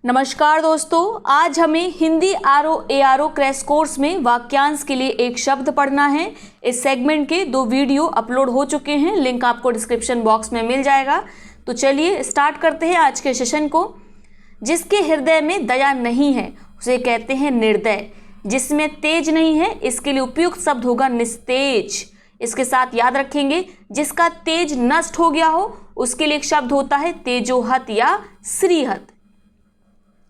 नमस्कार दोस्तों, आज हमें हिंदी ARO क्रैश कोर्स में वाक्यांश के लिए एक शब्द पढ़ना है। इस सेगमेंट के 2 वीडियो अपलोड हो चुके हैं, लिंक आपको डिस्क्रिप्शन बॉक्स में मिल जाएगा। तो चलिए स्टार्ट करते हैं आज के सेशन को। जिसके हृदय में दया नहीं है उसे कहते हैं निर्दय। जिसमें तेज नहीं है इसके लिए उपयुक्त शब्द होगा निस्तेज। इसके साथ याद रखेंगे, जिसका तेज नष्ट हो गया हो उसके लिए एक शब्द होता है तेजोहत या श्रीहत।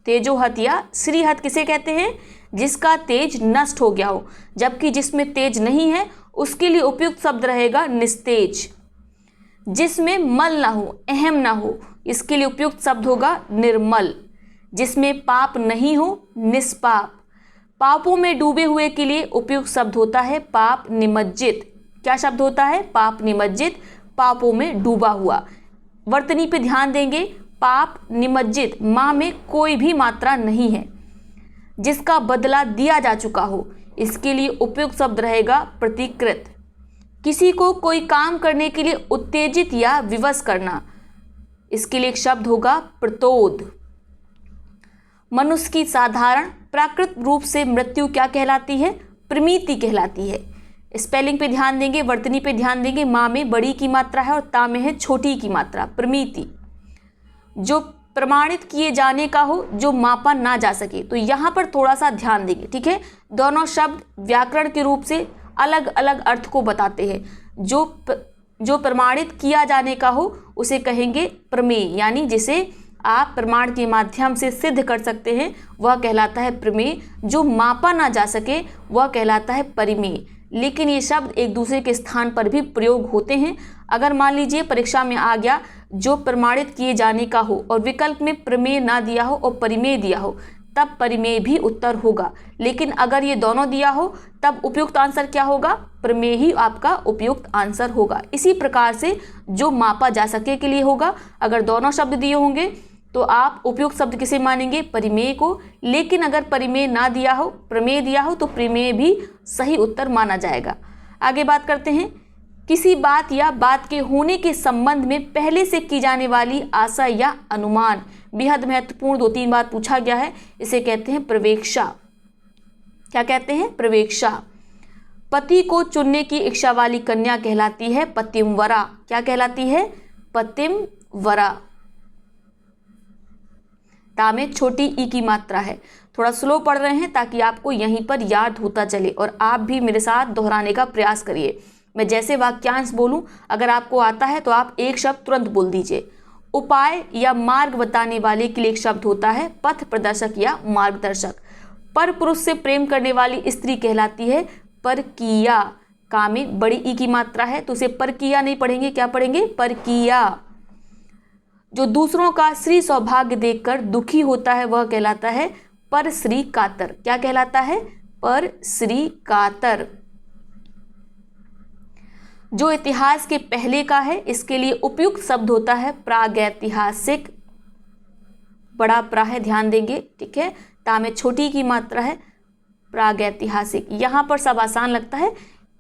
तेजोहत या श्रीहत किसे कहते हैं? जिसका तेज नष्ट हो गया हो। जबकि जिसमें तेज नहीं है उसके लिए उपयुक्त शब्द रहेगा निस्तेज। जिसमें मल ना हो, अहम ना हो, इसके लिए उपयुक्त शब्द होगा निर्मल। जिसमें पाप नहीं हो, निष्पाप। पापों में डूबे हुए के लिए उपयुक्त शब्द होता है पाप निमज्जित। क्या शब्द होता है? पाप निमज्जित, पापों में डूबा हुआ। वर्तनी पे ध्यान देंगे, पाप निमज्जित, माँ में कोई भी मात्रा नहीं है। जिसका बदला दिया जा चुका हो इसके लिए उपयुक्त शब्द रहेगा प्रतिकृत। किसी को कोई काम करने के लिए उत्तेजित या विवश करना, इसके लिए एक शब्द होगा प्रतोद। मनुष्य की साधारण प्राकृत रूप से मृत्यु क्या कहलाती है? प्रमिति कहलाती है। स्पेलिंग पे ध्यान देंगे, वर्तनी पे ध्यान देंगे। माँ में बड़ी की मात्रा है और ता में है छोटी की मात्रा, प्रमिति। जो प्रमाणित किए जाने का हो, जो मापा ना जा सके, तो यहाँ पर थोड़ा सा ध्यान देंगे, ठीक है। दोनों शब्द व्याकरण के रूप से अलग अलग अर्थ को बताते हैं। जो प्रमाणित किया जाने का हो उसे कहेंगे प्रमेय, यानी जिसे आप प्रमाण के माध्यम से सिद्ध कर सकते हैं वह कहलाता है प्रमेय। जो मापा ना जा सके वह कहलाता है परिमेय। लेकिन ये शब्द एक दूसरे के स्थान पर भी प्रयोग होते हैं। अगर मान लीजिए परीक्षा में आ गया जो प्रमाणित किए जाने का हो और विकल्प में प्रमेय ना दिया हो और परिमेय दिया हो, तब परिमेय भी उत्तर होगा। लेकिन अगर ये दोनों दिया हो तब उपयुक्त आंसर क्या होगा? प्रमेय ही आपका उपयुक्त आंसर होगा। इसी प्रकार से जो मापा जा सके के लिए होगा। अगर दोनों शब्द दिए होंगे तो आप उपयुक्त शब्द किसे मानेंगे? परिमेय को। लेकिन अगर परिमेय ना दिया हो, प्रमेय दिया हो, तो प्रमेय भी सही उत्तर माना जाएगा। आगे बात करते हैं। किसी बात या बात के होने के संबंध में पहले से की जाने वाली आशा या अनुमान, बेहद महत्वपूर्ण 2-3 बार पूछा गया है। इसे कहते हैं प्रवेक्षा। क्या कहते हैं? प्रवेक्षा। पति को चुनने की इच्छा वाली कन्या कहलाती है पतिव्रता। क्या कहलाती है? पतिव्रता। ता में छोटी ई की मात्रा है। थोड़ा स्लो पढ़ रहे हैं ताकि आपको यहीं पर याद होता चले और आप भी मेरे साथ दोहराने का प्रयास करिए। मैं जैसे वाक्यांश बोलूं, अगर आपको आता है तो आप एक शब्द तुरंत बोल दीजिए। उपाय या मार्ग बताने वाले के लिए एक शब्द होता है पथ प्रदर्शक या मार्गदर्शक। पर पुरुष से प्रेम करने वाली स्त्री कहलाती है परकीया। का में बड़ी ई की मात्रा है तो उसे परकीया नहीं पढ़ेंगे, क्या पढ़ेंगे? परकीया। जो दूसरों का श्री सौभाग्य देखकर दुखी होता है वह कहलाता है पर श्री कातर। क्या कहलाता है? पर श्री कातर। जो इतिहास के पहले का है इसके लिए उपयुक्त शब्द होता है प्रागैतिहासिक। बड़ा प्रा है, ध्यान देंगे, ठीक है। ता में छोटी की मात्रा है, प्रागैतिहासिक। यहाँ पर सब आसान लगता है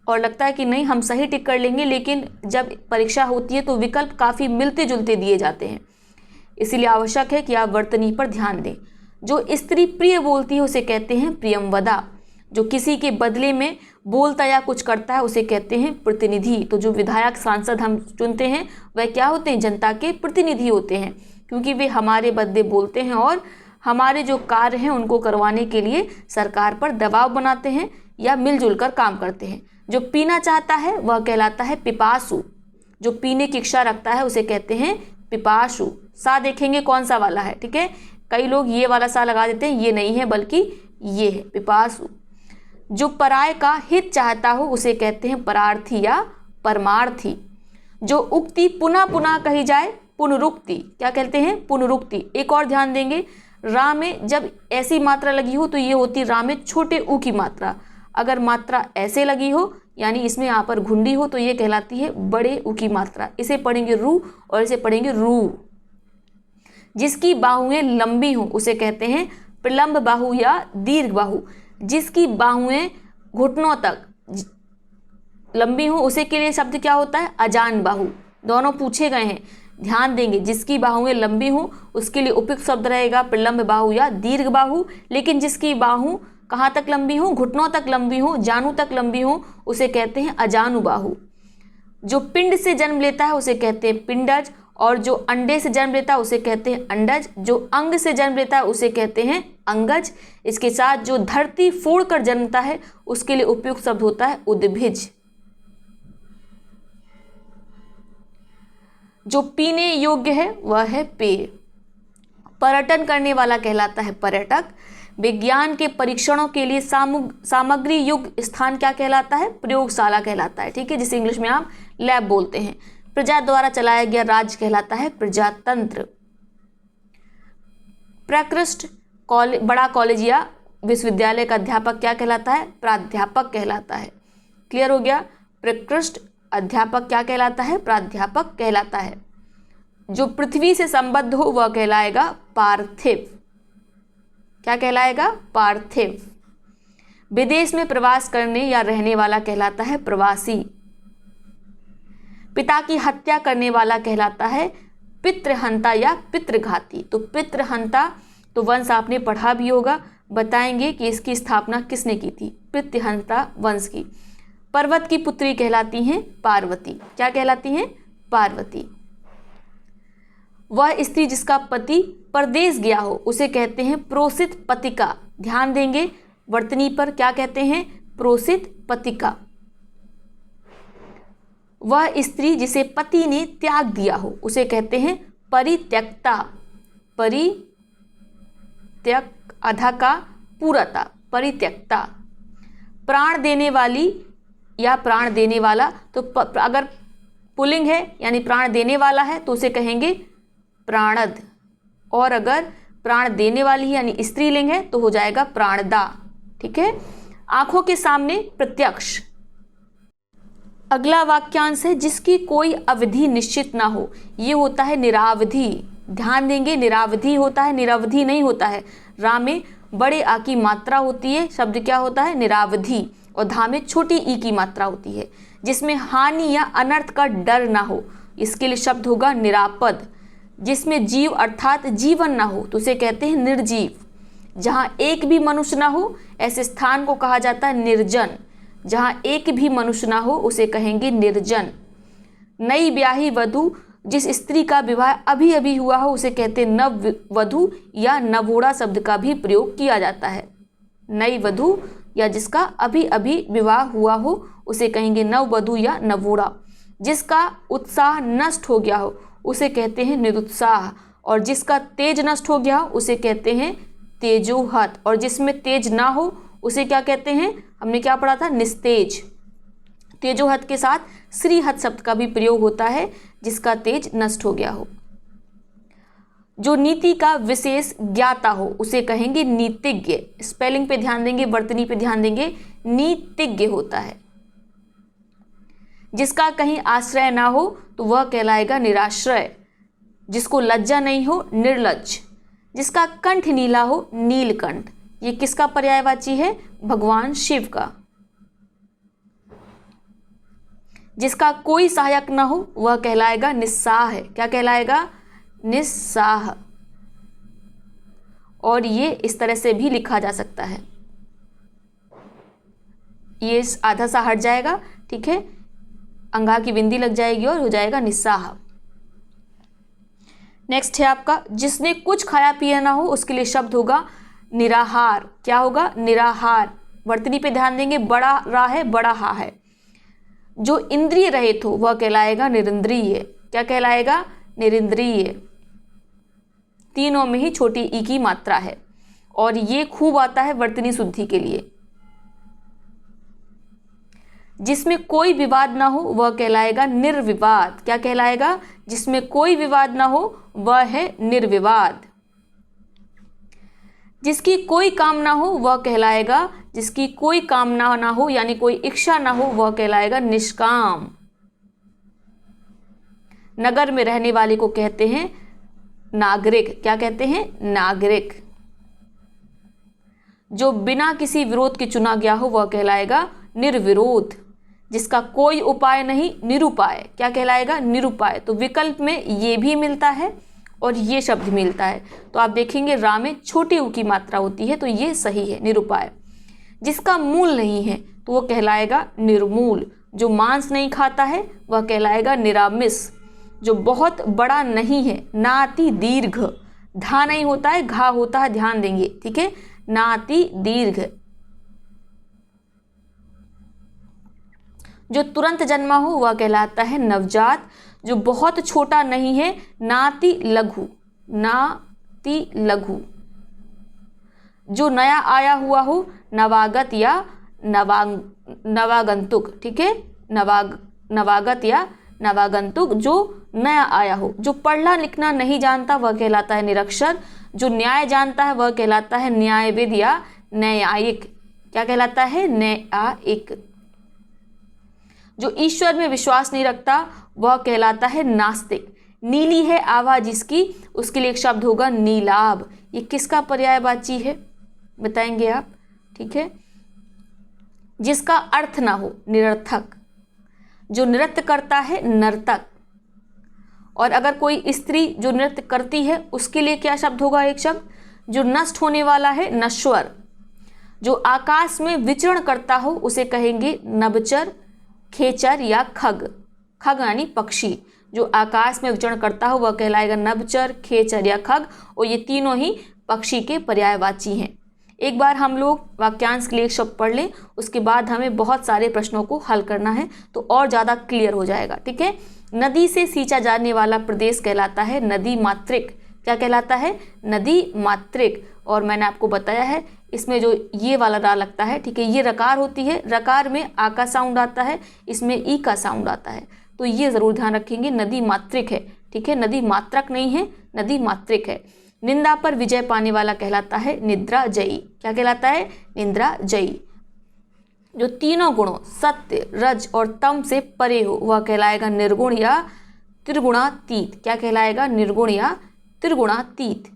और लगता है कि नहीं हम सही टिक कर लेंगे, लेकिन जब परीक्षा होती है तो विकल्प काफ़ी मिलते जुलते दिए जाते हैं। इसीलिए आवश्यक है कि आप वर्तनी पर ध्यान दें। जो स्त्री प्रिय बोलती है उसे कहते हैं प्रियंवदा। जो किसी के बदले में बोलता या कुछ करता है उसे कहते हैं प्रतिनिधि। तो जो विधायक सांसद हम चुनते हैं वह क्या होते हैं? जनता के प्रतिनिधि होते हैं, क्योंकि वे हमारे बदले बोलते हैं और हमारे जो कार्य हैं उनको करवाने के लिए सरकार पर दबाव बनाते हैं या मिलजुल कर काम करते हैं। जो पीना चाहता है वह कहलाता है पिपासु। जो पीने की इच्छा रखता है उसे कहते हैं पिपासु। सा देखेंगे कौन सा वाला है, ठीक है। कई लोग ये वाला सा लगा देते हैं, ये नहीं है बल्कि ये है पिपासु। जो पराय का हित चाहता हो उसे कहते हैं परार्थी या परमार्थी। जो उक्ति पुनः पुनः कही जाए पुनरुक्ति, क्या कहते हैं? पुनरुक्ति। एक और ध्यान देंगे, रा में जब ऐसी मात्रा लगी हो तो ये होती रा में छोटे ऊ की मात्रा। अगर मात्रा ऐसे लगी हो यानी इसमें यहाँ पर घुंडी हो तो ये कहलाती है बड़े ऊ की मात्रा। इसे पढ़ेंगे रू और इसे पढ़ेंगे रू। जिसकी बाहुएं लंबी हो उसे कहते हैं प्रलंब बाहु या दीर्घ बाहु। जिसकी बाहुएं घुटनों तक लंबी हो उसे के लिए शब्द क्या होता है? अजान बाहु। दोनों पूछे गए हैं। ध्यान देंगे जिसकी बाहुएं लंबी हों उसके लिए उपयुक्त शब्द रहेगा प्रलंब बाहु या दीर्घ बाहु, लेकिन जिसकी बाहु कहाँ तक लंबी हो, घुटनों तक लंबी हो, जानु तक लंबी हो, उसे कहते हैं अजानु बाहु। जो पिंड से जन्म लेता है उसे कहते हैं पिंडज, और जो अंडे से जन्म लेता है उसे कहते हैं अंडज, जो अंग से जन्म लेता है उसे कहते हैं अंगज। इसके साथ जो धरती फोड़कर जन्मता है उसके लिए उपयुक्त शब्द होता है उद्भिज। जो पीने योग्य है वह है पेय। पर्यटन करने वाला कहलाता है पर्यटक। विज्ञान के परीक्षणों के लिए सामग्री युक्त स्थान क्या कहलाता है, प्रयोगशाला कहलाता है, ठीक है, जिसे इंग्लिश में आप लैब बोलते हैं। प्रजा द्वारा चलाया गया राज्य कहलाता है प्रजातंत्र। प्रकृष्ट बड़ा कॉलेज या विश्वविद्यालय का अध्यापक क्या कहलाता है, प्राध्यापक कहलाता है। क्लियर हो गया। प्रकृष्ट अध्यापक क्या कहलाता है, प्राध्यापक कहलाता है। जो पृथ्वी से संबद्ध हो वह कहलाएगा पार्थिव। क्या कहलाएगा, पार्थिव। विदेश में प्रवास करने या रहने वाला कहलाता है प्रवासी। पिता की हत्या करने वाला कहलाता है पितृहंता या पितृघाती। तो पितृहंता तो वंश आपने पढ़ा भी होगा, बताएंगे कि इसकी स्थापना किसने की थी, पितृहंता वंश की। पर्वत की पुत्री कहलाती हैं पार्वती। क्या कहलाती हैं, पार्वती। वह स्त्री जिसका पति परदेश गया हो उसे कहते हैं प्रोसित पतिका। ध्यान देंगे वर्तनी पर, क्या कहते हैं, प्रोसित पतिका। वह स्त्री जिसे पति ने त्याग दिया हो उसे कहते हैं परित्यक्ता। परित्यक आधा का पूरता, परित्यक्ता। प्राण देने वाली या प्राण देने वाला, तो अगर पुल्लिंग है यानी प्राण देने वाला है तो उसे कहेंगे प्राणद, और अगर प्राण देने वाली यानी स्त्रीलिंग है तो हो जाएगा प्राणदा। ठीक है। आंखों के सामने प्रत्यक्ष। अगला वाक्यांश है जिसकी कोई अवधि निश्चित ना हो, ये होता है निरावधि। ध्यान देंगे निरावधि होता है, निरवधि नहीं होता है। रा में बड़े आ की मात्रा होती है, शब्द क्या होता है, निरावधि, और धा में छोटी ई की मात्रा होती है। जिसमें हानि या अनर्थ का डर ना हो, इसके लिए शब्द होगा निरापद। जिसमें जीव अर्थात जीवन ना हो तो उसे कहते हैं निर्जीव। जहाँ एक भी मनुष्य ना हो ऐसे स्थान को कहा जाता है निर्जन। जहाँ एक भी मनुष्य ना हो उसे कहेंगे निर्जन। नई ब्याही वधू, जिस स्त्री का विवाह अभी अभी हुआ हो उसे कहते हैं नव वधू, या नवोड़ा शब्द का भी प्रयोग किया जाता है। नई वधू या जिसका अभी अभी विवाह हुआ हो उसे कहेंगे नववधू या नवोड़ा। जिसका उत्साह नष्ट हो गया हो उसे कहते हैं निरुत्साह, और जिसका तेज नष्ट हो गया हो उसे कहते हैं तेजोहत, और जिसमें तेज ना हो उसे क्या कहते हैं, हमने क्या पढ़ा था, निस्तेज। तेजोहत के साथ श्रीहत शब्द का भी प्रयोग होता है, जिसका तेज नष्ट हो गया हो। जो नीति का विशेष ज्ञाता हो उसे कहेंगे नीतिज्ञ। स्पेलिंग पे ध्यान देंगे, वर्तनी पे ध्यान देंगे, नीतिज्ञ होता है। जिसका कहीं आश्रय ना हो तो वह कहलाएगा निराश्रय। जिसको लज्जा नहीं हो निर्लज्ज। जिसका कंठ नीला हो नीलकंठ। ये किसका पर्यायवाची है, भगवान शिव का। जिसका कोई सहायक ना हो वह कहलाएगा निस्साह है। क्या कहलाएगा, निस्साह। और ये इस तरह से भी लिखा जा सकता है, ये आधा सा हट जाएगा, ठीक है, अंगा की बिंदी लग जाएगी और हो जाएगा निस्साह। नेक्स्ट है आपका जिसने कुछ खाया पिया ना हो उसके लिए शब्द होगा निराहार। क्या होगा, निराहार। वर्तनी पे ध्यान देंगे, बड़ा रा है बड़ा हा है। जो इंद्रिय रहित हो वह कहलाएगा निरिंद्रिय। क्या कहलाएगा, निरिंद्रिय। तीनों में ही छोटी ई की मात्रा है और ये खूब आता है वर्तनी शुद्धि के लिए। जिसमें कोई विवाद ना हो वह कहलाएगा निर्विवाद। क्या कहलाएगा, जिसमें कोई विवाद ना हो वह है निर्विवाद। जिसकी कोई कामना हो वह कहलाएगा, जिसकी कोई कामना ना हो यानी कोई इच्छा ना हो वह कहलाएगा निष्काम। नगर में रहने वाले को कहते हैं नागरिक। क्या कहते हैं, नागरिक। जो बिना किसी विरोध के चुना गया हो वह कहलाएगा निर्विरोध। जिसका कोई उपाय नहीं, निरुपाय। क्या कहलाएगा? निरुपाय। तो विकल्प में ये भी मिलता है और ये शब्द मिलता है। तो आप देखेंगे रा में छोटी ऊ की मात्रा होती है, तो ये सही है, निरुपाय। जिसका मूल नहीं है तो वो कहलाएगा निर्मूल। जो मांस नहीं खाता है वह कहलाएगा निरामिष। जो बहुत बड़ा नहीं है, नाति दीर्घ, धा नहीं होता है, घा होता है, ध्यान देंगे, ठीक है, नाति दीर्घ। जो तुरंत जन्मा हो वह कहलाता है नवजात। जो बहुत छोटा नहीं है, नाति लघु, नाति लघु। जो नया आया हुआ हो, नवागत या नवागंतुक, ठीक है, नवागत या नवागंतुक। जो नया आया हो। जो पढ़ना लिखना नहीं जानता वह कहलाता है निरक्षर। जो न्याय जानता है वह कहलाता है न्यायविद या न्यायिक। क्या कहलाता है? न्यायिक। जो ईश्वर में विश्वास नहीं रखता वह कहलाता है नास्तिक। नीली है आभा जिसकी, उसके लिए एक शब्द होगा नीलाभ। ये किसका पर्यायवाची है बताएंगे आप, ठीक है। जिसका अर्थ ना हो, निरर्थक। जो नृत्य करता है, नर्तक। और अगर कोई स्त्री जो नृत्य करती है उसके लिए क्या शब्द होगा? एक शब्द। जो नष्ट होने वाला है, नश्वर। जो आकाश में विचरण करता हो उसे कहेंगे नभचर, खेचर या खग। खग यानी पक्षी। जो आकाश में विचरण करता हो वह कहलाएगा नभचर, खेचर या खग। और ये तीनों ही पक्षी के पर्यायवाची हैं। एक बार हम लोग वाक्यांश के लिए एक शब्द पढ़ लें, उसके बाद हमें बहुत सारे प्रश्नों को हल करना है तो और ज़्यादा क्लियर हो जाएगा, ठीक है। नदी से सींचा जाने वाला प्रदेश कहलाता है नदी मातृक। क्या कहलाता है? नदी मातृक। और मैंने आपको बताया है इसमें जो ये वाला रा लगता है, ठीक है, ये रकार होती है। रकार में आ का साउंड आता है, इसमें ई का साउंड आता है। तो ये ज़रूर ध्यान रखेंगे, नदी मातृक है, ठीक है, नदी मात्रक नहीं है, नदी मातृक है। निंदा पर विजय पाने वाला कहलाता है निद्रा जयी। क्या कहलाता है? निद्रा जयी। जो तीनों गुणों सत्य, रज और तम से परे हो वह कहलाएगा निर्गुण या त्रिगुणातीत। क्या कहलाएगा? निर्गुण या त्रिगुणातीत।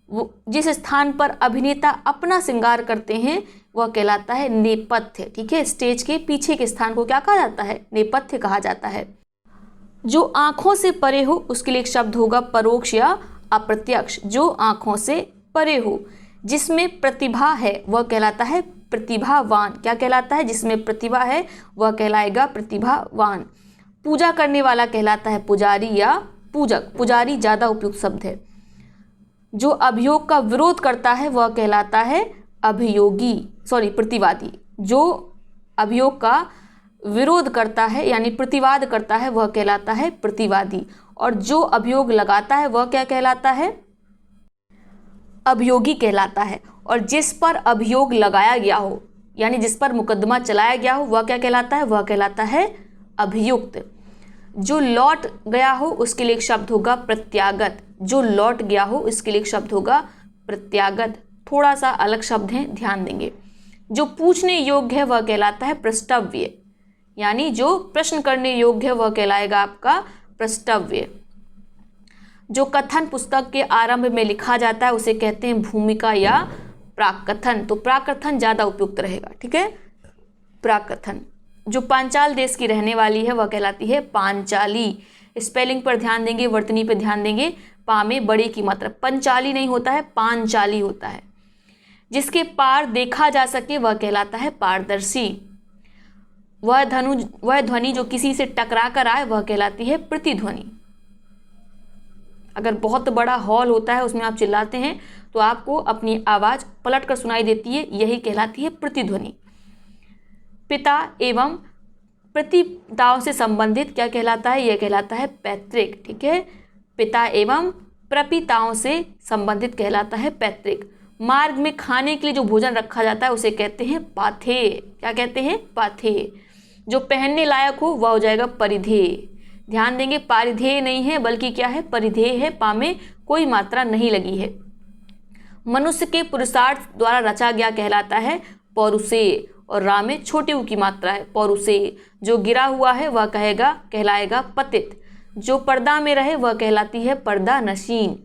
वो जिस स्थान पर अभिनेता अपना श्रृंगार करते हैं वह कहलाता है नेपथ्य, ठीक है। स्टेज के पीछे के स्थान को क्या कहा जाता है? नेपथ्य कहा जाता है। जो आंखों से परे हो उसके लिए एक शब्द होगा परोक्ष या अप्रत्यक्ष। जो आंखों से परे हो। जिसमें प्रतिभा है वह कहलाता है प्रतिभावान। क्या कहलाता है? जिसमें प्रतिभा है वह कहलाएगा प्रतिभावान। पूजा करने वाला कहलाता है पुजारी या पूजक। पुजारी ज़्यादा उपयुक्त शब्द है। जो अभियोग का विरोध करता है वह कहलाता है प्रतिवादी। जो अभियोग का विरोध करता है यानी प्रतिवाद करता है वह कहलाता है प्रतिवादी। और जो अभियोग लगाता है वह क्या कहलाता है? अभियोगी कहलाता है। और जिस पर अभियोग लगाया गया हो यानी जिस पर मुकदमा चलाया गया हो वह क्या कहलाता है? वह कहलाता है अभियुक्त। जो लौट गया हो उसके लिए एक शब्द होगा प्रत्यागत। जो लौट गया हो इसके लिए एक शब्द होगा प्रत्यागत। थोड़ा सा अलग शब्द है, ध्यान देंगे। जो पूछने योग्य है वह कहलाता है प्रष्टव्य, यानी जो प्रश्न करने योग्य है वह कहलाएगा आपका प्रष्टव्य। जो कथन पुस्तक के आरंभ में लिखा जाता है उसे कहते हैं भूमिका या प्राकथन। तो प्राकथन ज़्यादा उपयुक्त रहेगा, ठीक है, प्राकथन। जो पांचाल देश की रहने वाली है वह कहलाती है पांचाली। स्पेलिंग पर ध्यान देंगे, वर्तनी पर ध्यान देंगे। पा में बड़े की मात्रा, पंचाली नहीं होता है, पांचाली होता है। जिसके पार देखा जा सके वह कहलाता है पारदर्शी। वह ध्वनि जो किसी से टकरा कर आए वह कहलाती है प्रतिध्वनि। अगर बहुत बड़ा हॉल होता है उसमें आप चिल्लाते हैं तो आपको अपनी आवाज़ पलट कर सुनाई देती है, यही कहलाती है प्रतिध्वनि। पिता एवं प्रपिताओं से संबंधित क्या कहलाता है? यह कहलाता है पैतृक, ठीक है। पिता एवं प्रपिताओं से संबंधित कहलाता है पैतृक। मार्ग में खाने के लिए जो भोजन रखा जाता है उसे कहते हैं पाथेय। क्या कहते हैं? पाथेय। जो पहनने लायक हो वह हो जाएगा परिधेय। ध्यान देंगे, पारिधेय नहीं है बल्कि क्या है? परिधेय है। पा में कोई मात्रा नहीं लगी है। मनुष्य के पुरुषार्थ द्वारा रचा गया कहलाता है पौरुषेय। और रा में छोटी ऊ की मात्रा है, पौरुषेय। जो गिरा हुआ है वह कहलाएगा पतित। जो पर्दा में रहे वह कहलाती है पर्दा नशीन।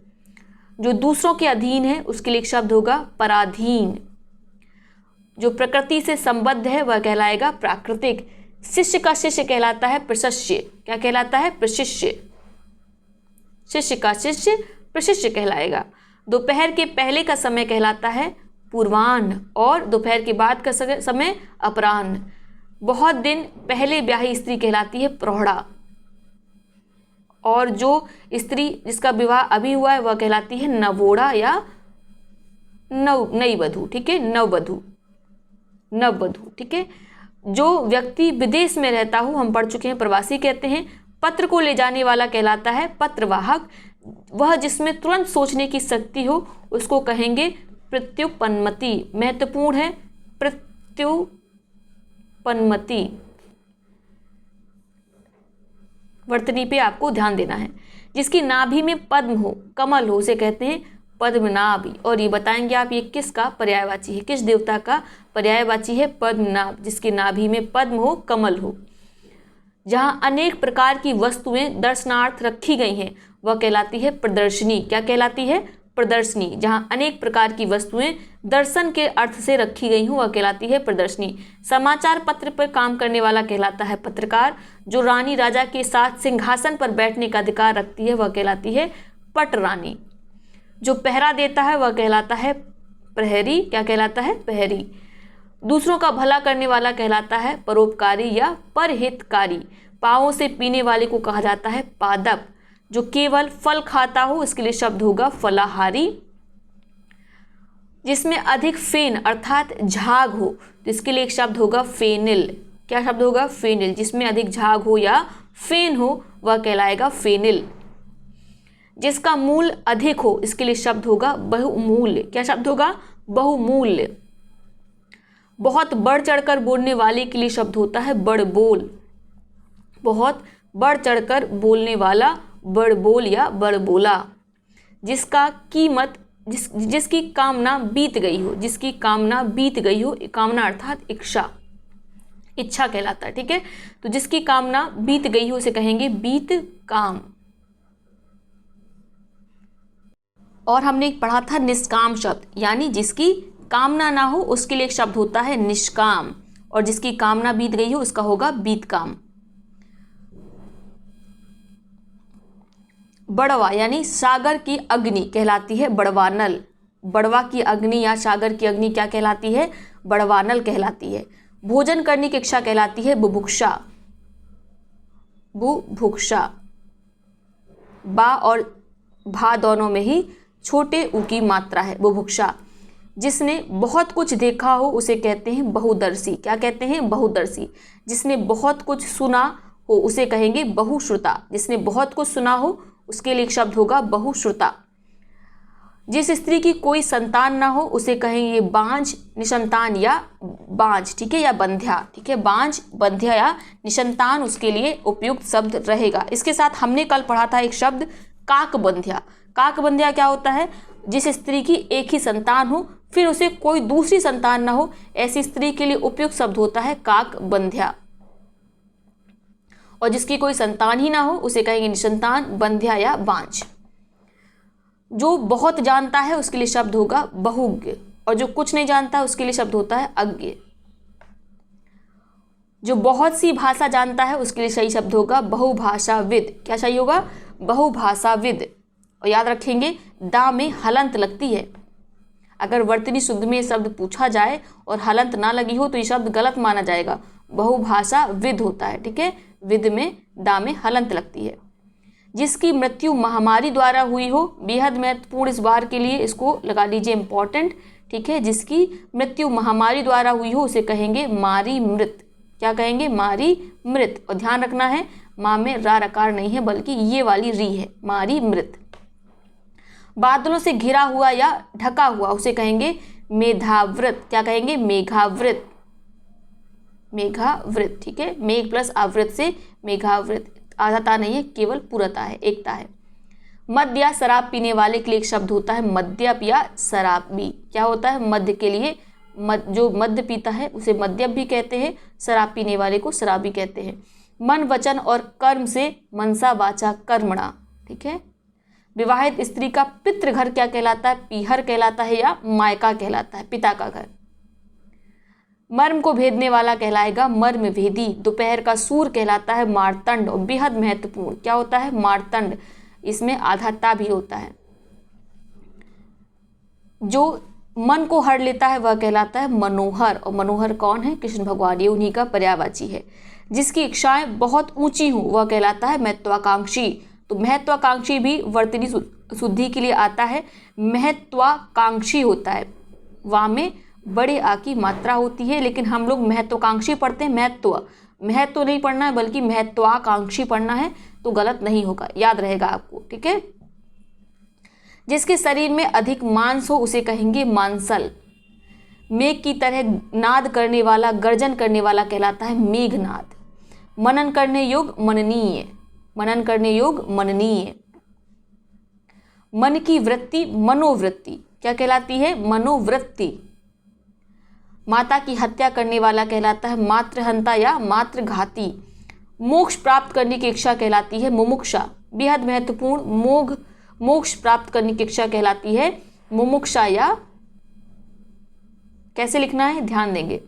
जो दूसरों के अधीन है उसके लिए एक शब्द होगा पराधीन। जो प्रकृति से संबद्ध है वह कहलाएगा प्राकृतिक। शिष्य का शिष्य कहलाता है प्रशिष्य। क्या कहलाता है? प्रशिष्य। शिष्य का शिष्य प्रशिष्य कहलाएगा। दोपहर के पहले का समय कहलाता है पूर्वाह्न और दोपहर के बाद का समय अपराह्न। बहुत दिन पहले ब्याही स्त्री कहलाती है प्रौढ़ा और जो स्त्री जिसका विवाह अभी हुआ है वह कहलाती है नवोढ़ा या नई वधू। ठीक है, नववधू। ठीक है, जो व्यक्ति विदेश में रहता हो हम पढ़ चुके हैं प्रवासी कहते हैं। पत्र को ले जाने वाला कहलाता है पत्रवाहक। वह जिसमें तुरंत सोचने की शक्ति हो उसको कहेंगे प्रत्युपन्नमति। महत्वपूर्ण है प्रत्युपन्नमति। वर्तनी पे आपको ध्यान देना है। जिसकी नाभि में पद्म हो, कमल हो, उसे कहते हैं पद्मनाभ। और ये बताएंगे आप ये किसका पर्यायवाची है, किस देवता का पर्यायवाची है? पद्मनाभ। जिसकी नाभि में पद्म हो, कमल हो। जहाँ अनेक प्रकार की वस्तुएं दर्शनार्थ रखी गई हैं वह कहलाती है प्रदर्शनी। क्या कहलाती है? प्रदर्शनी। जहाँ अनेक प्रकार की वस्तुएं दर्शन के अर्थ से रखी गई हों वह कहलाती है प्रदर्शनी। समाचार पत्र पर काम करने वाला कहलाता है पत्रकार। जो रानी राजा के साथ सिंहासन पर बैठने का अधिकार रखती है वह कहलाती है पटरानी। जो पहरा देता है वह कहलाता है प्रहरी। क्या कहलाता है? प्रहरी। दूसरों का भला करने वाला कहलाता है परोपकारी या परहितकारी। पाँवों से पीने वाले को कहा जाता है पादप। जो केवल फल खाता हो इसके लिए शब्द होगा फलाहारी। जिसमें अधिक फेन अर्थात झाग हो तो इसके लिए एक शब्द होगा फेनिल। क्या शब्द होगा? फेनिल। जिसमें अधिक झाग हो या फेन हो वह कहलाएगा फेनिल। जिसका मूल अधिक हो इसके लिए शब्द होगा बहुमूल्य। क्या शब्द होगा? बहुमूल्य। बहुत बढ़ चढ़कर बोलने वाले के लिए शब्द होता है बड़बोल। बहुत बढ़ चढ़कर बोलने वाला बड़बोल या बड़बोला। जिसका कीमत जिसकी कामना बीत गई हो, जिसकी कामना बीत गई हो, कामना अर्थात इच्छा कहलाता है। ठीक है, तो जिसकी कामना बीत गई हो उसे कहेंगे बीत काम। और हमने पढ़ा था निष्काम शब्द, यानी जिसकी कामना ना हो उसके लिए एक शब्द होता है निष्काम और जिसकी कामना बीत गई हो उसका होगा बीतकाम। बड़वा यानी सागर की अग्नि कहलाती है बड़वानल। बड़वा की अग्नि या सागर की अग्नि क्या कहलाती है? बड़वानल कहलाती है। भोजन करने की इच्छा कहलाती है बुभुक्षा। बुभुक्षा। बा और भा दोनों में ही छोटे उ की मात्रा है, बुभुक्षा। जिसने बहुत कुछ देखा हो उसे कहते हैं बहुदर्शी। क्या कहते हैं? बहुदर्शी। जिसने बहुत कुछ सुना हो उसे कहेंगे बहुश्रुता। जिसने बहुत कुछ सुना हो उसके लिए एक शब्द होगा बहुश्रुता। जिस स्त्री की कोई संतान ना हो उसे कहेंगे बांझ, निसंतान या बांझ। ठीक है, या बंध्या। ठीक है, बांझ, बंध्या या निसंतान उसके लिए उपयुक्त शब्द रहेगा। इसके साथ हमने कल पढ़ा था एक शब्द काकबंध्या। काकबंध्या क्या होता है? जिस स्त्री की एक ही संतान हो फिर उसे कोई दूसरी संतान ना हो, ऐसी स्त्री के लिए उपयुक्त शब्द होता है काकबंध्या। और जिसकी कोई संतान ही ना हो उसे कहेंगे निसंतान, बंध्या या बांझ। जो बहुत जानता है उसके लिए शब्द होगा बहुज्ञ और जो कुछ नहीं जानता उसके लिए शब्द होता है अज्ञ। जो बहुत सी भाषा जानता है उसके लिए सही शब्द होगा बहुभाषाविद। क्या सही होगा? बहुभाषाविद। और याद रखेंगे दा में हलंत लगती है। अगर वर्तनी शुद्ध में शब्द पूछा जाए और हलंत ना लगी हो तो ये शब्द गलत माना जाएगा। बहुभाषाविद होता है। ठीक है, विद में दा में हलंत लगती है। जिसकी मृत्यु महामारी द्वारा हुई हो, बेहद महत्वपूर्ण इस बार के लिए, इसको लगा लीजिए इंपॉर्टेंट। ठीक है, जिसकी मृत्यु महामारी द्वारा हुई हो उसे कहेंगे मारी मृत। क्या कहेंगे? मारी मृत। और ध्यान रखना है माँ में रा रकार नहीं है बल्कि ये वाली री है, मारी मृत। बादलों से घिरा हुआ या ढका हुआ उसे कहेंगे मेघावृत। क्या कहेंगे? मेघावृत। मेघावृत। ठीक है, मेघ प्लस आवृत से मेघावृत। आधाता नहीं है, केवल पूरता है, एकता है। मद्य या शराब पीने वाले के लिए एक शब्द होता है मद्यप या शराबी। क्या होता है? मद्य के लिए जो मद्य पीता है उसे मद्यप भी कहते हैं, शराब पीने वाले को शराबी कहते हैं। मन, वचन और कर्म से मनसा वाचा कर्मणा। ठीक है, विवाहित स्त्री का पितृघर क्या कहलाता है? पीहर कहलाता है या मायका कहलाता है, पिता का घर। मर्म को भेदने वाला कहलाएगा मर्म भेदी। दोपहर का सूर कहलाता है मारतंड। और बेहद महत्वपूर्ण क्या होता है? मारतंड। इसमें आधाता भी होता है। जो मन को हर लेता है वह कहलाता है मनोहर। और मनोहर कौन है? कृष्ण भगवान, ये उन्हीं का पर्यायवाची है। जिसकी इच्छाएं बहुत ऊंची हों वह कहलाता है महत्वाकांक्षी। तो महत्वाकांक्षी भी वर्तनी शुद्धि के लिए आता है। महत्वाकांक्षी होता है, वहाँ में बड़े आ की मात्रा होती है, लेकिन हम लोग महत्वाकांक्षी पढ़ते हैं। महत्व नहीं पढ़ना है बल्कि महत्वाकांक्षी पढ़ना है, तो गलत नहीं होगा, याद रहेगा आपको। ठीक है। जिसके शरीर में अधिक मांस हो उसे कहेंगे मांसल। मेघ की तरह नाद करने वाला, गर्जन करने वाला कहलाता है मेघनाद। मनन करने योग मननीय। मनन करने योग मननीय। मन की वृत्ति मनोवृत्ति क्या कहलाती है? मनोवृत्ति। माता की हत्या करने वाला कहलाता है मातृहंता या मातृघाती। मोक्ष प्राप्त करने की इच्छा कहलाती है मुमुक्षा। बेहद महत्वपूर्ण, मोक्ष प्राप्त करने की इच्छा कहलाती है मुमुक्षा। या कैसे लिखना है ध्यान देंगे,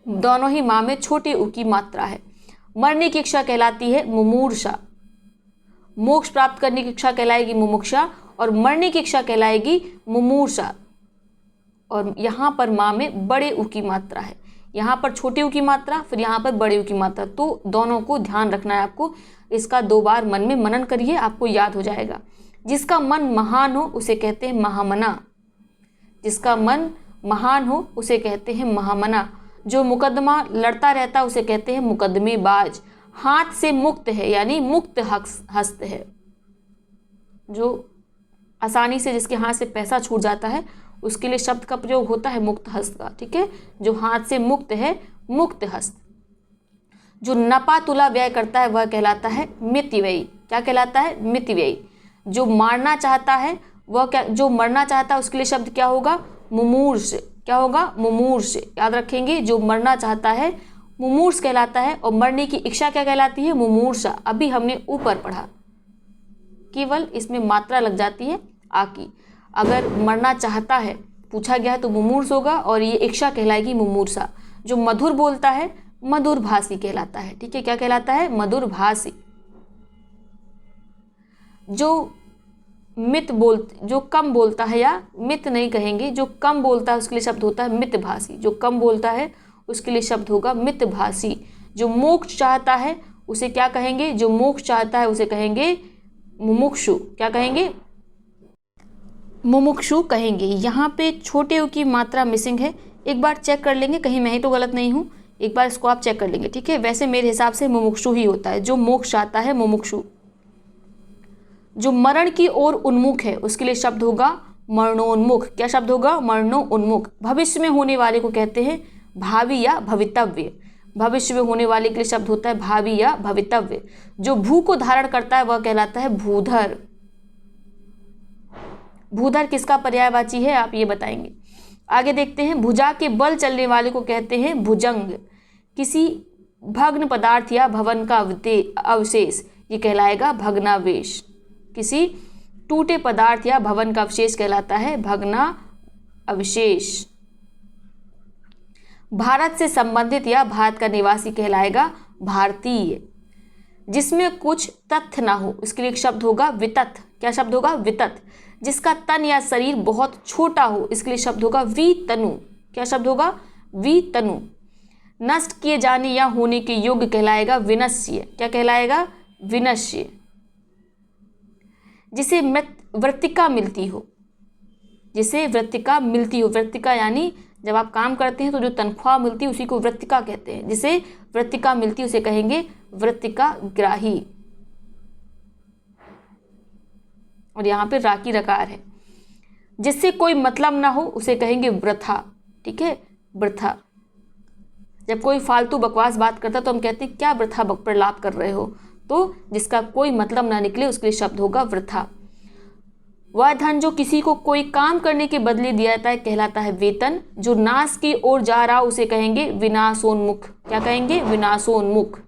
दोनों ही माँ में छोटे उ की मात्रा है। मरने की इच्छा कहलाती है मुमूर्षा। मोक्ष प्राप्त करने की इच्छा कहलाएगी मुमुक्षा और मरने की इच्छा कहलाएगी मुमूर्षा। और यहाँ पर माँ में बड़े उ की मात्रा है, यहाँ पर छोटे उ की मात्रा, फिर यहाँ पर बड़े उ की मात्रा। तो दोनों को ध्यान रखना है आपको। इसका 2 बार मन में मनन करिए, आपको याद हो जाएगा। जिसका मन महान हो उसे कहते हैं महामना। जिसका मन महान हो उसे कहते हैं महामना। जो मुकदमा लड़ता रहता है उसे कहते हैं मुकदमेबाज। हाथ से मुक्त है यानी मुक्त हस्त है। जो आसानी से जिसके हाथ से पैसा छूट जाता है उसके लिए शब्द का प्रयोग होता है मुक्त हस्त का। ठीक है। जो हाथ से मुक्त है, मुक्त हस्त। जो नपा तुला व्यय करता है वह कहलाता है मितव्ययी। क्या कहलाता है? मितव्ययी। जो मारना चाहता है वह क्या, जो मरना चाहता है उसके लिए शब्द क्या होगा? मुमूर्ष। क्या होगा? मुमूर्ष। याद रखेंगे, जो मरना चाहता है मुमूर्ष कहलाता है। और मरने की इच्छा क्या कहलाती है? मुमूर्षा। अभी हमने ऊपर पढ़ा, केवल इसमें मात्रा लग जाती है आ की। अगर मरना चाहता है पूछा गया है तो मुमूर्ष होगा, और ये इच्छा कहलाएगी मुमूर्षा। जो मधुर बोलता है मधुरभाषी कहलाता है। ठीक है। क्या कहलाता है? मधुरभाषी। जो कम बोलता है, या मित नहीं कहेंगे, जो कम बोलता है उसके लिए शब्द होता है मितभाषी। जो कम बोलता है उसके लिए शब्द होगा मितभाषी। जो मोक्ष चाहता है उसे क्या कहेंगे? जो मोक्ष चाहता है उसे कहेंगे मुमुक्षु। क्या कहेंगे? मुमुक्षु कहेंगे। यहाँ पे छोटे उ की मात्रा मिसिंग है, एक बार चेक कर लेंगे, कहीं मैं ही तो गलत नहीं हूँ। एक बार इसको आप चेक कर लेंगे। ठीक है। वैसे मेरे हिसाब से मुमुक्षु ही होता है, जो मोक्ष चाहता है मुमुक्षु। जो मरण की ओर उन्मुख है उसके लिए शब्द होगा मरणोन्मुख। क्या शब्द होगा? मरणोन्मुख। भविष्य में होने वाले को कहते हैं भावी या भवितव्य। भविष्य में होने वाले के लिए शब्द होता है भावी या भवितव्य। जो भू को धारण करता है वह कहलाता है भूधर। भूधर किसका पर्यायवाची है आप ये बताएंगे। आगे देखते हैं। भुजा के बल चलने वाले को कहते हैं भुजंग। किसी भग्न पदार्थ या भवन का अवशेष ये कहलाएगा भग्नावेश। किसी टूटे पदार्थ या भवन का अवशेष कहलाता है भग्ना अवशेष। भारत से संबंधित या भारत का निवासी कहलाएगा भारतीय। जिसमें कुछ तथ्य ना हो उसके लिए एक शब्द होगा वितथ। क्या शब्द होगा? वितथ। जिसका तन या शरीर बहुत छोटा हो इसके लिए शब्द होगा वितनु। क्या शब्द होगा? वितनु। नष्ट किए जाने या होने के योग्य कहलाएगा विनश्य। क्या कहलाएगा? विनश्य। जिसे वृत्तिका मिलती हो, जिसे वृत्तिका मिलती हो, वृत्तिका यानी जब आप काम करते हैं तो जो तनख्वाह मिलती है उसी को वृत्तिका कहते हैं। जिसे वृत्तिका मिलती है उसे कहेंगे वृत्तिका ग्राही। और यहाँ पे राकी रकार है। जिससे कोई मतलब ना हो उसे कहेंगे वृथा। ठीक है। वृथा। जब कोई फालतू बकवास बात करता है तो हम कहते हैं क्या वृथा प्रलाप कर रहे हो, तो जिसका कोई मतलब ना निकले उसके लिए शब्द होगा वृथा। वह धन जो किसी को कोई काम करने के बदले दिया जाता है कहलाता है वेतन। जो नाश की ओर जा रहा उसे कहेंगे विनाशोन्मुख। क्या कहेंगे? विनाशोन्मुख।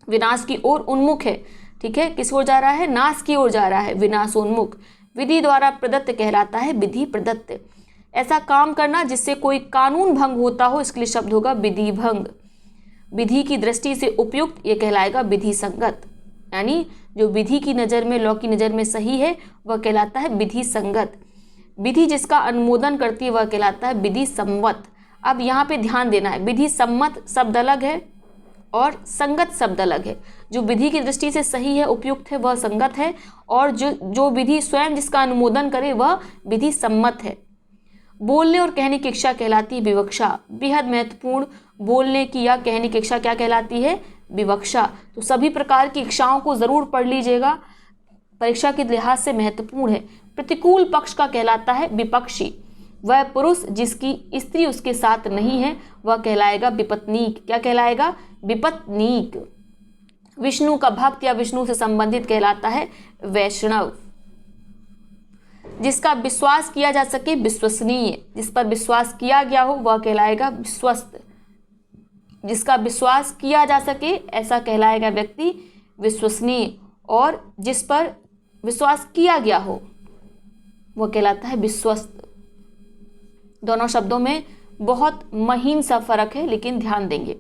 विनाश की ओर उन्मुख है। ठीक है। किस ओर जा रहा है? नाश की ओर जा रहा है, विनाशोन्मुख। विधि द्वारा प्रदत्त कहलाता है विधि प्रदत्त। ऐसा काम करना जिससे कोई कानून भंग होता हो, इसके लिए शब्द होगा विधि भंग। विधि की दृष्टि से उपयुक्त, ये कहलाएगा विधि संगत। यानी जो विधि की नज़र में, लॉ की नज़र में सही है वह कहलाता है विधि संगत। विधि जिसका अनुमोदन करती है वह कहलाता है विधि सम्मत। अब यहाँ पे ध्यान देना है, विधि सम्मत शब्द अलग है और संगत शब्द अलग है। जो विधि की दृष्टि से सही है, उपयुक्त है, वह संगत है, और जो विधि स्वयं जिसका अनुमोदन करे वह विधि सम्मत है। बोलने और कहने की इच्छा कहलाती है विवक्षा। बेहद महत्वपूर्ण, बोलने की या कहने की इच्छा क्या कहलाती है? विवक्षा। तो सभी प्रकार की इच्छाओं को जरूर पढ़ लीजिएगा, परीक्षा के लिहाज से महत्वपूर्ण है। प्रतिकूल पक्ष का कहलाता है विपक्षी। वह पुरुष जिसकी स्त्री उसके साथ नहीं है वह कहलाएगा विपत्नीक। क्या कहलाएगा? विपत्नीक। विष्णु का भक्त या विष्णु से संबंधित कहलाता है वैष्णव। जिसका विश्वास किया जा सके विश्वसनीय। जिस पर विश्वास किया गया हो वह कहलाएगा विश्वस्त। जिसका विश्वास किया जा सके ऐसा कहलाएगा व्यक्ति विश्वसनीय, और जिस पर विश्वास किया गया हो वह कहलाता है विश्वस्त। दोनों शब्दों में बहुत महीन सा फर्क है, लेकिन ध्यान देंगे।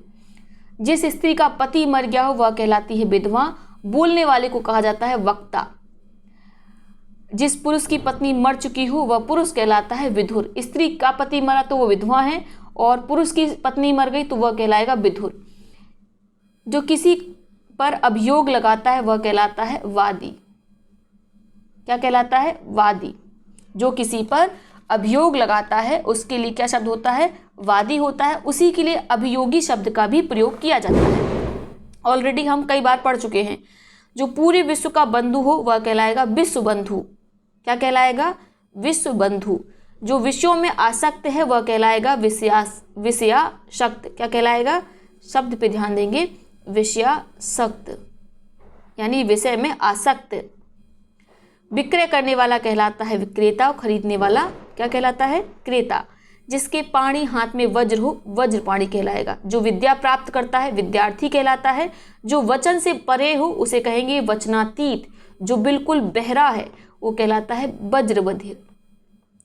जिस स्त्री का पति मर गया हो वह कहलाती है विधवा। बोलने वाले को कहा जाता है वक्ता। जिस पुरुष की पत्नी मर चुकी हो वह पुरुष कहलाता है विधुर। स्त्री का पति मरा तो वह विधवा है, और पुरुष की पत्नी मर गई तो वह कहलाएगा विधुर। जो किसी पर अभियोग लगाता है वह कहलाता है वादी। क्या कहलाता है? वादी। जो किसी पर अभियोग लगाता है उसके लिए क्या शब्द होता है? वादी होता है। उसी के लिए अभियोगी शब्द का भी प्रयोग किया जाता है। ऑलरेडी हम कई बार पढ़ चुके हैं। जो पूरे विश्व का बंधु हो वह कहलाएगा विश्व बंधु। क्या कहलाएगा? विश्व बंधु। जो विषयों में आसक्त है वह कहलाएगा विषयासक्त। क्या कहलाएगा? शब्द पे ध्यान देंगे, विषयासक्त यानी विषय में आसक्त। विक्रय करने वाला कहलाता है विक्रेता, और खरीदने वाला क्या कहलाता है? क्रेता। जिसके पाणी हाथ में वज्र हो वज्रपाणी कहलाएगा। जो विद्या प्राप्त करता है विद्यार्थी कहलाता है। जो वचन से परे हो उसे कहेंगे वचनातीत। जो बिल्कुल बहरा है वो कहलाता है वज्र बधिर।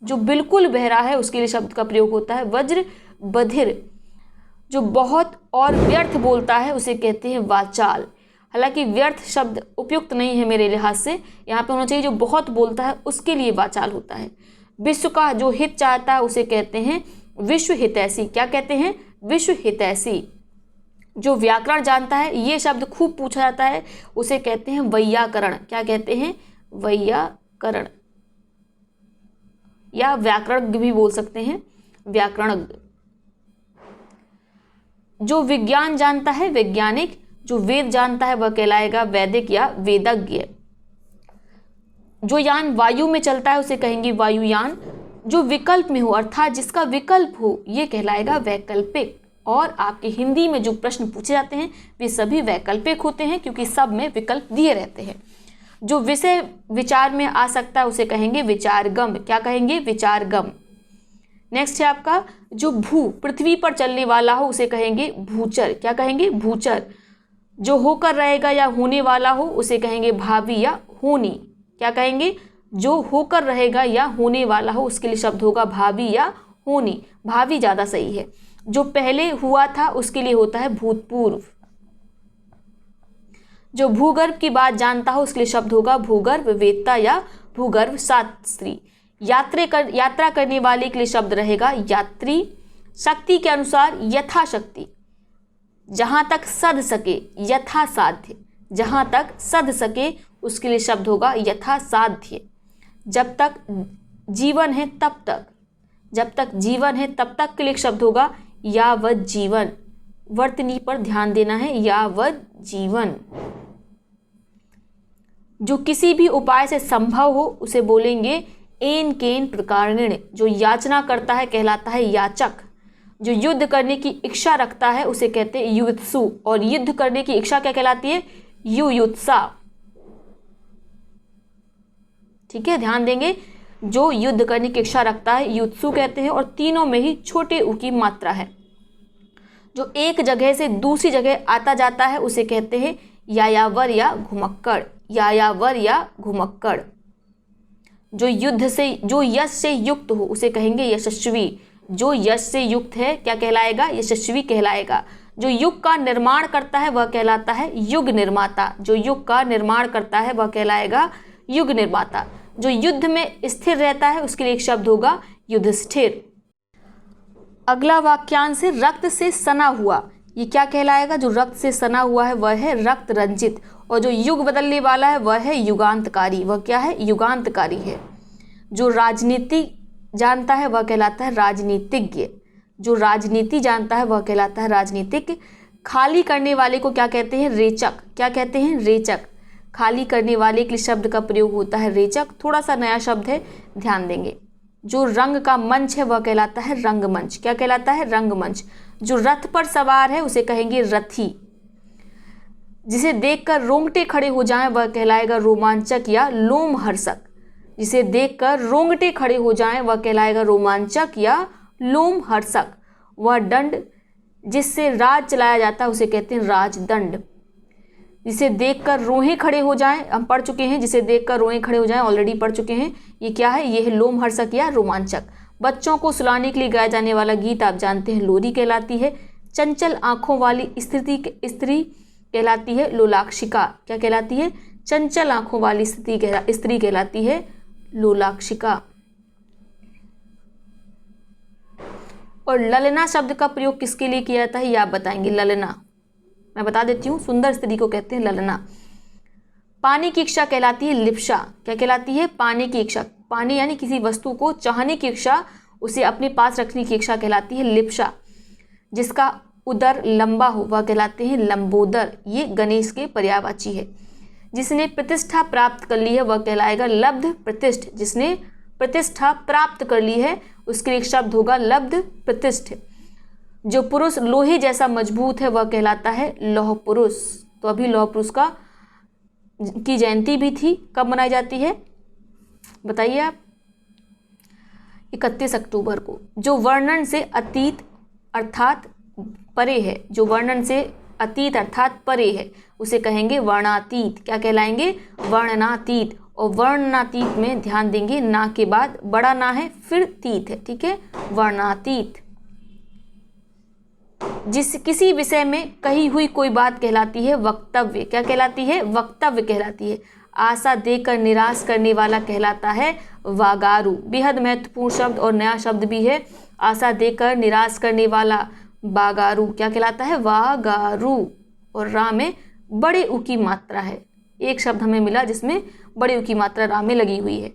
जो बिल्कुल बहरा है उसके लिए शब्द का प्रयोग होता है वज्र बधिर। जो बहुत और व्यर्थ बोलता है उसे कहते हैं वाचाल। हालांकि व्यर्थ शब्द उपयुक्त नहीं है मेरे लिहाज से, यहाँ पे होना चाहिए जो बहुत बोलता है उसके लिए वाचाल होता है। विश्व का जो हित चाहता है उसे कहते हैं विश्व हितैषी। क्या कहते हैं? विश्व हितैषी। जो व्याकरण जानता है, ये शब्द खूब पूछा जाता है, उसे कहते हैं वैयाकरण। क्या कहते हैं? वैयाकरण, या व्याकरणज्ञ भी बोल सकते हैं, व्याकरणज्ञ। जो विज्ञान जानता है वैज्ञानिक। जो वेद जानता है वह कहलाएगा वैदिक या वेदज्ञ। जो यान वायु में चलता है उसे कहेंगे वायुयान। जो विकल्प में हो अर्थात जिसका विकल्प हो ये कहलाएगा वैकल्पिक। और आपके हिंदी में जो प्रश्न पूछे जाते हैं वे सभी वैकल्पिक होते हैं, क्योंकि सब में विकल्प दिए रहते हैं। जो विषय विचार में आ सकता है उसे कहेंगे विचारगम। क्या कहेंगे? विचारगम। नेक्स्ट है आपका जो भू, पृथ्वी पर चलने वाला हो उसे कहेंगे भूचर। क्या कहेंगे? भूचर। जो होकर रहेगा या होने वाला हो उसे कहेंगे भावी या होनी। क्या कहेंगे? जो होकर रहेगा या होने वाला हो उसके लिए शब्द होगा भावी या होनी। भावी ज़्यादा सही है। जो पहले हुआ था उसके लिए होता है भूतपूर्व। जो भूगर्भ की बात जानता हो उसके लिए शब्द होगा भूगर्भ वेत्ता या भूगर्भ शास्त्री। यात्रा करने वाले के लिए शब्द रहेगा यात्री। शक्ति के अनुसार यथाशक्ति। जहाँ तक सध सके यथासाध्य। जहाँ तक सध सके उसके लिए शब्द होगा यथासाध्य। जब तक जीवन है तब तक। जब तक जीवन है तब तक के लिए शब्द होगा यावत जीवन। वर्तनी पर ध्यान देना है, यावत जीवन। जो किसी भी उपाय से संभव हो उसे बोलेंगे एन केन प्रकारेण। जो याचना करता है कहलाता है याचक। जो युद्ध करने की इच्छा रखता है उसे कहते हैं युत्सु, और युद्ध करने की इच्छा क्या कहलाती है? युयुत्सा। ठीक है, ध्यान देंगे। जो युद्ध करने की इच्छा रखता है युत्सु कहते हैं, और तीनों में ही छोटे उ की मात्रा है। जो एक जगह से दूसरी जगह आता जाता है उसे कहते हैं यायावर या घुमक्कड़। यायावर या घुमक्कड़। जो यश से युक्त हो उसे कहेंगे यशस्वी। जो यश से युक्त है क्या कहलाएगा? यशस्वी कहलाएगा। जो युग का निर्माण करता है वह कहलाता है युग निर्माता। जो युग का निर्माण करता है वह कहलाएगा युग निर्माता। जो युद्ध में स्थिर रहता है उसके लिए एक शब्द होगा युधिष्ठिर। अगला वाक्यांश है रक्त से सना हुआ। ये क्या कहलाएगा? जो रक्त से सना हुआ है वह है रक्त रंजित, और जो युग बदलने वाला है वह है युगांतकारी। वह क्या है? युगांतकारी है। जो राजनीति जानता है वह कहलाता है राजनीतिज्ञ। जो राजनीति जानता है वह कहलाता है राजनीतिज्ञ। खाली करने वाले को क्या कहते हैं? रेचक। क्या कहते हैं? रेचक। खाली करने वाले के शब्द का प्रयोग होता है रेचक। थोड़ा सा नया शब्द है, ध्यान देंगे। जो रंग का मंच है वह कहलाता है रंगमंच। क्या कहलाता है? रंगमंच। जो रथ पर सवार है उसे कहेंगे रथी। जिसे देखकर रोंगटे खड़े हो जाएं वह कहलाएगा रोमांचक या लोमहर्षक। जिसे देखकर रोंगटे खड़े हो जाएं वह कहलाएगा रोमांचक या लोमहर्षक। वह दंड जिससे राज चलाया जाता है उसे कहते हैं राजदंड। जिसे देखकर रोहे खड़े हो जाएं, हम पढ़ चुके हैं, जिसे देखकर रोहे खड़े हो जाएं ऑलरेडी पढ़ चुके हैं। ये क्या है? ये है लोमहर्षक या रोमांचक। बच्चों को सुलाने के लिए गाया जाने वाला गीत आप जानते हैं लोरी कहलाती है। चंचल आंखों वाली स्त्री कहलाती है लोलाक्षिका। क्या कहलाती है? चंचल आंखों वाली स्त्री कहलाती है लोलाक्षिका। और ललना शब्द का प्रयोग किसके लिए किया जाता है ये आप बताएंगे। ललना मैं बता देती हूँ, सुंदर स्त्री को कहते हैं ललना। पाने की इच्छा कहलाती है लिप्सा। क्या कहलाती है? पाने की इच्छा। पाने यानी किसी वस्तु को चाहने की इच्छा, उसे अपने पास रखने की इच्छा कहलाती है लिप्सा। जिसका उदर लंबा हो वह कहलाते हैं लंबोदर। ये गणेश के पर्यायवाची है। जिसने प्रतिष्ठा प्राप्त कर ली है वह कहलाएगा लब्ध प्रतिष्ठ। जिसने प्रतिष्ठा प्राप्त कर ली है उसके लिए एक शब्द होगा लब्ध प्रतिष्ठ। जो पुरुष लोहे जैसा मजबूत है वह कहलाता है लौह पुरुष। तो अभी लौह पुरुष की जयंती भी थी। कब मनाई जाती है बताइए आप? 31 अक्टूबर को। जो वर्णन से अतीत अर्थात परे है, जो वर्णन से अतीत अर्थात परे है उसे कहेंगे वर्णातीत। क्या कहलाएंगे? वर्णनातीत। और वर्णनातीत में ध्यान देंगे, ना के बाद बड़ा ना है फिर तीत है, ठीक है? वर्णातीत। जिस किसी विषय में कही हुई कोई बात कहलाती है वक्तव्य। क्या कहलाती है? वक्तव्य कहलाती है। आशा देकर निराश करने वाला कहलाता है वागारू। बेहद महत्वपूर्ण शब्द और नया शब्द भी है। आशा देकर निराश करने वाला बागारू क्या कहलाता है? वागारू। और रा में बड़े उ की मात्रा है। एक शब्द हमें मिला जिसमें बड़े उ की मात्रा रा में लगी हुई है।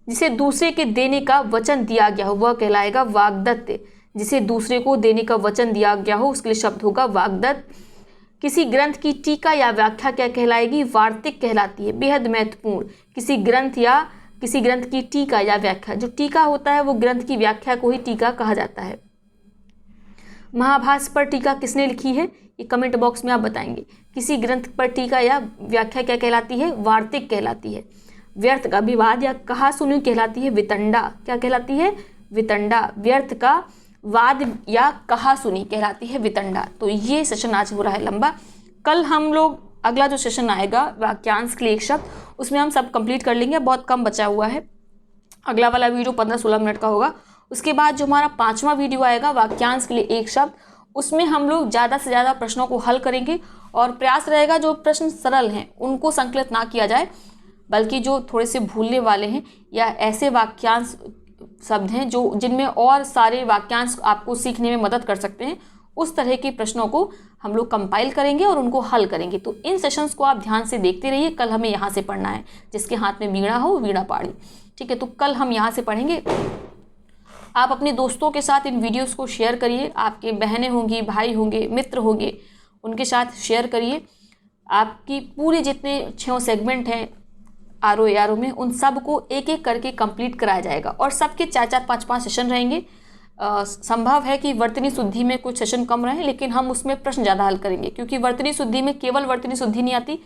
जिसे दूसरे के देने का वचन दिया गया हो वह कहलाएगा वाग्दत्त। जिसे दूसरे को देने का वचन दिया गया हो उसके लिए शब्द होगा वाग्दत्त। किसी ग्रंथ की टीका या व्याख्या क्या कहलाएगी? वार्तिक कहलाती है। बेहद महत्वपूर्ण। किसी ग्रंथ की टीका या व्याख्या, जो टीका होता है वो ग्रंथ की व्याख्या को ही टीका कहा जाता है। महाभाष्य पर टीका किसने लिखी है ये कमेंट बॉक्स में आप बताएंगे। किसी ग्रंथ पर टीका या व्याख्या क्या कहलाती है? वार्तिक कहलाती है। व्यर्थ का विवाद या कहा सुनी कहलाती है वितंडा। क्या कहलाती है? वितंडा। व्यर्थ का वाद या कहा सुनी कहलाती है वितंडा। तो ये सेशन आज हो रहा है लंबा। कल हम लोग अगला जो सेशन आएगा वाक्यांश के लिए एक शब्द, उसमें हम सब कंप्लीट कर लेंगे। बहुत कम बचा हुआ है। अगला वाला वीडियो 15-16 मिनट का होगा। उसके बाद जो हमारा 5वां वीडियो आएगा वाक्यांश के लिए एक शब्द, उसमें हम लोग ज़्यादा से ज़्यादा प्रश्नों को हल करेंगे और प्रयास रहेगा जो प्रश्न सरल हैं उनको संकलित ना किया जाए, बल्कि जो थोड़े से भूलने वाले हैं या ऐसे वाक्यांश शब्द हैं जिनमें और सारे वाक्यांश आपको सीखने में मदद कर सकते हैं, उस तरह के प्रश्नों को हम लोग कंपाइल करेंगे और उनको हल करेंगे। तो इन सेशंस को आप ध्यान से देखते रहिए। कल हमें यहाँ से पढ़ना है। जिसके हाथ में वीणा हो वीणा पाड़ी, ठीक है? तो कल हम यहाँ से पढ़ेंगे। आप अपने दोस्तों के साथ इन वीडियोस को शेयर करिए। आपके बहनें होंगी, भाई होंगे, मित्र होंगे, उनके साथ शेयर करिए। आपकी पूरे जितने 6 सेगमेंट हैं RO में, उन सब को एक एक करके कंप्लीट कराया जाएगा और सबके 4-4, 5-5 सेशन रहेंगे। संभव है कि वर्तनी शुद्धि में कुछ सेशन कम रहे, लेकिन हम उसमें प्रश्न ज़्यादा हल करेंगे, क्योंकि वर्तनी शुद्धि में केवल वर्तनी शुद्धि नहीं आती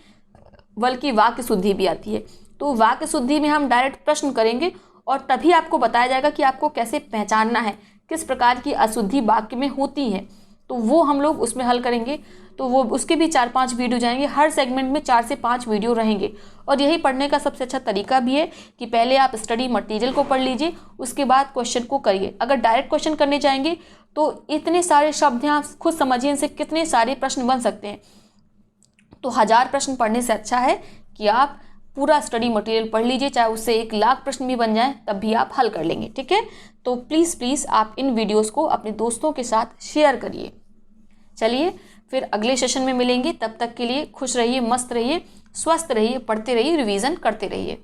बल्कि वाक्य शुद्धि भी आती है। तो वाक्य शुद्धि में हम डायरेक्ट प्रश्न करेंगे और तभी आपको बताया जाएगा कि आपको कैसे पहचानना है, किस प्रकार की अशुद्धि वाक्य में होती है। तो वो हम लोग उसमें हल करेंगे। तो वो उसके भी 4-5 वीडियो जाएंगे, हर सेगमेंट में 4 से 5 वीडियो रहेंगे। और यही पढ़ने का सबसे अच्छा तरीका भी है कि पहले आप स्टडी मटेरियल को पढ़ लीजिए, उसके बाद क्वेश्चन को करिए। अगर डायरेक्ट क्वेश्चन करने जाएंगे तो इतने सारे शब्द हैं, आप खुद समझिए इनसे कितने सारे प्रश्न बन सकते हैं। तो 1000 प्रश्न पढ़ने से अच्छा है कि आप पूरा स्टडी मटेरियल पढ़ लीजिए, चाहे उससे 1 लाख प्रश्न भी बन जाएं तब भी आप हल कर लेंगे। ठीक है, तो प्लीज़ आप इन वीडियोस को अपने दोस्तों के साथ शेयर करिए। चलिए फिर अगले सेशन में मिलेंगे, तब तक के लिए खुश रहिए, मस्त रहिए, स्वस्थ रहिए, पढ़ते रहिए, रिवीजन करते रहिए।